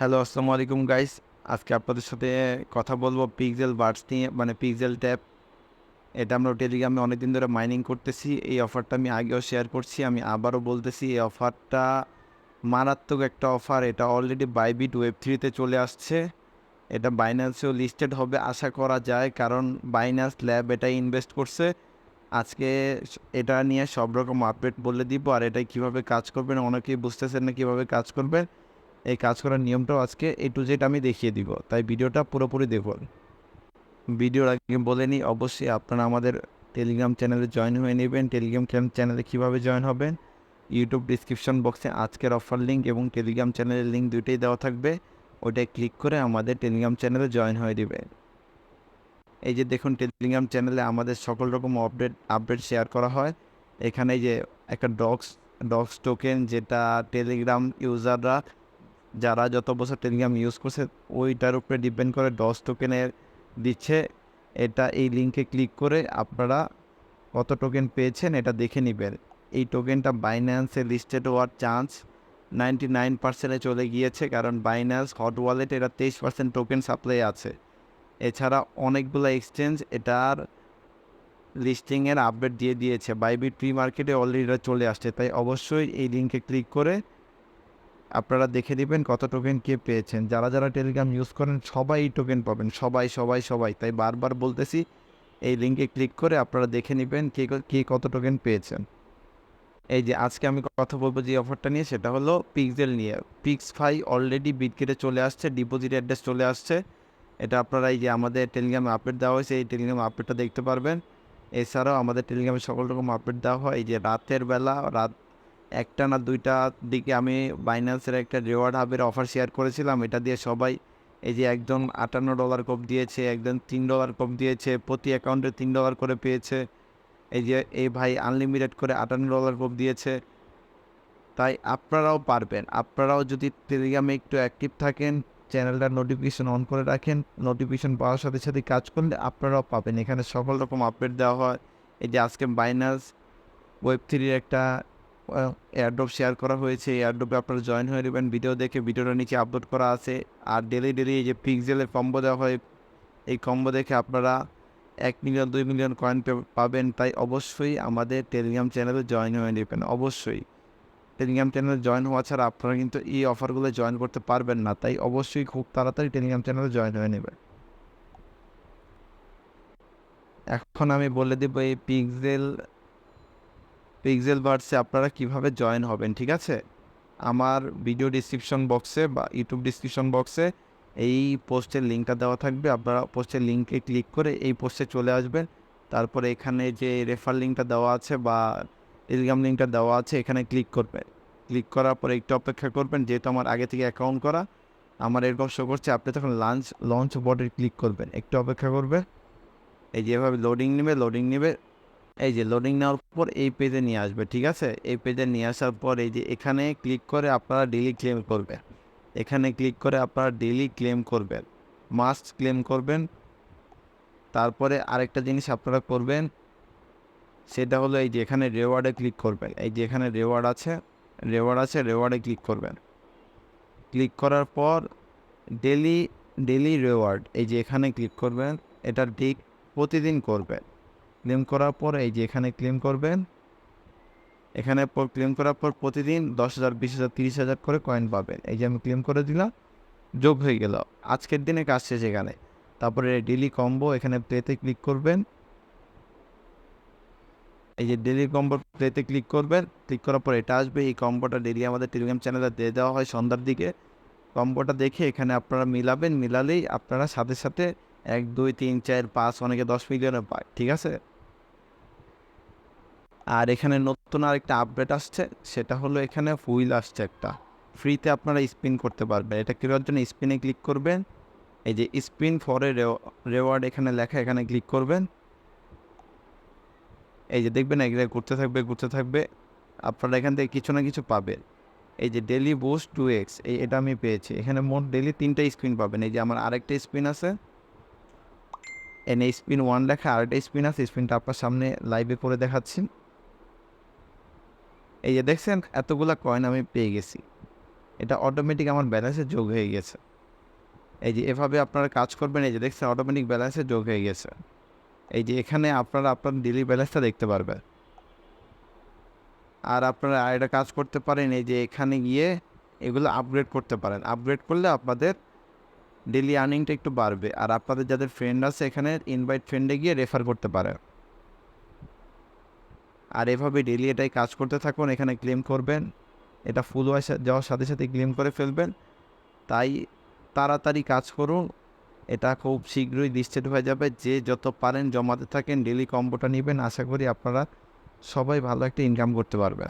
Hello, আসসালামু আলাইকুম guys. আজকে আপনাদের সাথে কথা বলবো পিক্সেল বাডস নিয়ে, মানে পিক্সেল ট্যাব। এটা আমরা টেলিগ্রামে অনেকদিন ধরে মাইনিং করতেছি। এই অফারটা আমি আগেও শেয়ার করছি, আমি আবারও বলতেছি এই অফারটা মারাত্মক একটা অফার। এটা অলরেডি বাইবিট ওয়েব 3-তে চলে আসছে। এটা বাইন্যান্সেও লিস্টেড হবে আশা করা যায়, কারণ বাইন্যান্স ল্যাব এটা ইনভেস্ট করছে। আজকে এটা নিয়ে সব রকম আপডেট বলে দিব, আর এটা কীভাবে কাজ করবেন অনেকেই বুঝতেছেন না কীভাবে কাজ করবেন। এই কাজ করার নিয়মটাও আজকে A to Z আমি দেখিয়ে দিব, তাই ভিডিওটা পুরোপুরি দেখুন। ভিডিওর আগে বলে নিই, অবশ্যই আপনারা আমাদের টেলিগ্রাম চ্যানেলে জয়েন হয়ে নেবেন। টেলিগ্রাম চ্যানেলে কীভাবে জয়েন হবেন, ইউটিউব ডিসক্রিপশন বক্সে আজকের অফার লিঙ্ক এবং টেলিগ্রাম চ্যানেলের লিঙ্ক দুইটাই দেওয়া থাকবে। ওটায় ক্লিক করে আমাদের টেলিগ্রাম চ্যানেলে জয়েন হয়ে দেবে। এই যে দেখুন, টেলিগ্রাম চ্যানেলে আমাদের সকল রকম আপডেট শেয়ার করা হয়। এখানে যে একটা ডক্স টোকেন, যেটা টেলিগ্রাম ইউজাররা যারা যত বছর টেলিগ্রাম ইউজ করছে ওইটার উপরে ডিপেন্ড করে ডস টোকেনের দিচ্ছে। এটা এই লিঙ্কে ক্লিক করে আপনারা কত টোকেন পেয়েছেন এটা দেখে নেবেন। এই টোকেনটা বাইন্যান্সে লিস্টেড হওয়ার চান্স 99%-এ চলে গিয়েছে, কারণ বাইন্যান্স হট ওয়ালেট এটা 23% টোকেন সাপ্লাই আছে। এছাড়া অনেকগুলো এক্সচেঞ্জ এটার লিস্টিংয়ের আপডেট দিয়ে দিয়েছে। বাইবিট প্রি মার্কেটে অলরেডি এটা চলে আসছে, তাই অবশ্যই এই লিঙ্কে ক্লিক করে আপনারা দেখে নেবেন কত টোকেন কে পেয়েছেন। যারা যারা টেলিগ্রাম ইউজ করেন সবাই এই টোকেন পাবেন, সবাই সবাই সবাই। তাই বারবার বলতেছি, এই লিঙ্কে ক্লিক করে আপনারা দেখে নেবেন কে কত টোকেন পেয়েছেন। এই যে আজকে আমি কথা বলবো যে অফারটা নিয়ে, সেটা হলো পিক্সেল নিয়ে। পিক্স5 অলরেডি বিটগেটে চলে আসছে, ডিপোজিট অ্যাড্রেস চলে আসছে। এটা আপনারা এই যে আমাদের টেলিগ্রামে আপডেট দেওয়া হয়েছে, এই টেলিগ্রাম আপডেটটা দেখতে পারবেন। এছাড়াও আমাদের টেলিগ্রামে সকল রকম আপডেট দেওয়া হয়। এই যে রাতের বেলা, রাত 1টা না 2টার দিকে আমি বাইন্যান্সের একটা রিওয়ার্ড হাবের অফার শেয়ার করেছিলাম। এটা দিয়ে সবাই, এই যে একজন $58 কোপ দিয়েছে, একজন $3 কোপ দিয়েছে, প্রতি অ্যাকাউন্টে $3 করে পেয়েছে। এই যে এই ভাই আনলিমিটেড করে $58 কোপ দিয়েছে। তাই আপনারাও পারবেন। আপনারাও যদি টেলিগ্রামে একটু অ্যাক্টিভ থাকেন, চ্যানেলটার নোটিফিকেশন অন করে রাখেন, নোটিফিকেশন পাওয়ার সাথে সাথে কাজ করলে আপনারাও পাবেন। এখানে সকল রকম আপডেট দেওয়া হয়। এই যে আজকে বাইন্যান্স ওয়েব 3-র একটা এয়ারড্রপ শেয়ার করা হয়েছে। এই এয়ারড্রপে আপনারা জয়েন হয়ে নেবেন। ভিডিও দেখে ভিডিওটার নিচে আপলোড করা আছে। আর ডেলি এই যে পিক্সেলের কম্বো দেওয়া হয়, এই কম্বো দেখে আপনারা 1 মিলিয়ন 2 মিলিয়ন কয়েন পাবেন। তাই অবশ্যই আমাদের টেলিগ্রাম চ্যানেলে জয়েন হয়ে নেবেন। অবশ্যই টেলিগ্রাম চ্যানেলে জয়েন হওয়া ছাড়া আপনারা কিন্তু এই অফারগুলো জয়েন করতে পারবেন না। তাই অবশ্যই খুব তাড়াতাড়ি টেলিগ্রাম চ্যানেলে জয়েন হয়ে নেবেন। এখন আমি বলে দেব এই পিক্সেল বাডসে আপনারা কিভাবে জয়েন হবেন, ঠিক আছে? আমার ভিডিও ডিসক্রিপশন বক্সে বা ইউটিউব ডিসক্রিপশন বক্সে এই পোস্টের লিঙ্কটা দেওয়া থাকবে। আপনারা পোস্টের লিঙ্কে ক্লিক করে এই পোস্টে চলে আসবেন। তারপরে এখানে যে রেফার লিঙ্কটা দেওয়া আছে বা টেলিগ্রাম লিঙ্কটা দেওয়া আছে, এখানে ক্লিক করবেন। ক্লিক করার পরে একটু অপেক্ষা করবেন, যেহেতু আমার আগে থেকে অ্যাকাউন্ট করা আমার এরকম শো করছে। আপনি তখন লঞ্চ বটে ক্লিক করবেন, একটু অপেক্ষা করবে। এই যেভাবে লোডিং নেবে। এই যে লোডিং নেওয়ার পর এই পেজে নিয়ে আসবে, ঠিক আছে? এই পেজে নিয়ে আসার পর এই যে এখানে ক্লিক করে আপনারা ডেইলি ক্লেম করবেন। এখানে ক্লিক করে আপনারা ডেইলি ক্লেম করবেন, মাস্ট ক্লেম করবেন। তারপরে আরেকটা জিনিস আপনারা করবেন, সেটা হলো এই যে এখানে রেওয়ার্ডে ক্লিক করবেন। এই যে এখানে রেওয়ার্ডে ক্লিক করবেন। ক্লিক করার পর ডেলি রেওয়ার্ড, এই যে এখানে ক্লিক করবেন। এটা ঠিক প্রতিদিন করবেন। ক্লেম করার পর এই যে এখানে ক্লেম করবেন। এখানে ক্লেম করার পর প্রতিদিন 10,000, 20,000, 30,000 করে কয়েন পাবেন। এই যে আমি ক্লেম করে দিলাম, যোগ হয়ে গেল। আজকের দিনে কাজ শেষ এখানে। তারপরে ডেলি কম্বো, এখানে প্লেতে ক্লিক করবেন। এই যে ডেলি কম্বো প্লেতে ক্লিক করবেন। ক্লিক করার পর এটা আসবে। এই কম্বোটা ডেলি আমাদের টেলিগ্রাম চ্যানেলে দিয়ে দেওয়া হয় সন্ধ্যার দিকে। কম্বোটা দেখে এখানে আপনারা মিলাবেন। মিলালেই আপনারা সাথে সাথে 1, 2, 3, 4, 5 অনেকে 10 মিলিয়নে পায়, ঠিক আছে? আর এখানে নতুন আরেকটা আপডেট আসছে, সেটা হলো এখানে হুইল আসছে একটা। ফ্রিতে আপনারা স্পিন করতে পারবেন। এটা করার জন্য স্পিনে ক্লিক করবেন। এই যে স্পিন ফর এ রেওয়ার্ড এখানে লেখা, এখানে ক্লিক করবেন। এই যে দেখবেন এগুলো ঘুরতে থাকবে। আপনারা এখান থেকে কিছু না কিছু পাবেন। এই যে ডেলি বুস্ট 2x, এটা আমি পেয়েছি। এখানে মোট ডেলি 3টা স্পিন পাবেন। এই যে আমার আরেকটা স্পিন আছে, এনে স্পিন 1 লেখা আরেকটা স্পিন আছে। স্পিনটা আপনার সামনে লাইভে করে দেখাচ্ছি। এই যে দেখছেন এতগুলা কয়েন আমি পেয়ে গেছি। এটা অটোমেটিক আমার ব্যালেন্সে যোগ হয়ে গেছে। এই যে এভাবে আপনারা কাজ করবেন, এই যে দেখছেন অটোমেটিক ব্যালেন্সে যোগ হয়ে গেছে। এই যে এখানে আপনারা আপনার ডেইলি ব্যালেন্সটা দেখতে পারবেন। আর আপনারা আরেকটা কাজ করতে পারেন, এই যে এখানে গিয়ে এগুলো আপগ্রেড করতে পারেন। আপগ্রেড করলে আপনাদের ডেইলি আর্নিংটা একটু বাড়বে। আর আপনাদের যাদের ফ্রেন্ড আছে এখানে ইনভাইট ফ্রেন্ডে গিয়ে রেফার করতে পারেন। আর এভাবে ডেইলি এটাই কাজ করতে থাকুন। এখানে ক্লেম করবেন, এটা ফুল হয়ে যাওয়ার সাথে সাথে ক্লেম করে ফেলবেন। তাই তাড়াতাড়ি কাজ করুন, এটা খুব শীঘ্রই লিস্টেড হয়ে যাবে। যে যত পারেন জমাতে থাকেন, ডেইলি কম্বোটা নেবেন। আশা করি আপনারা সবাই ভালো একটা ইনকাম করতে পারবে।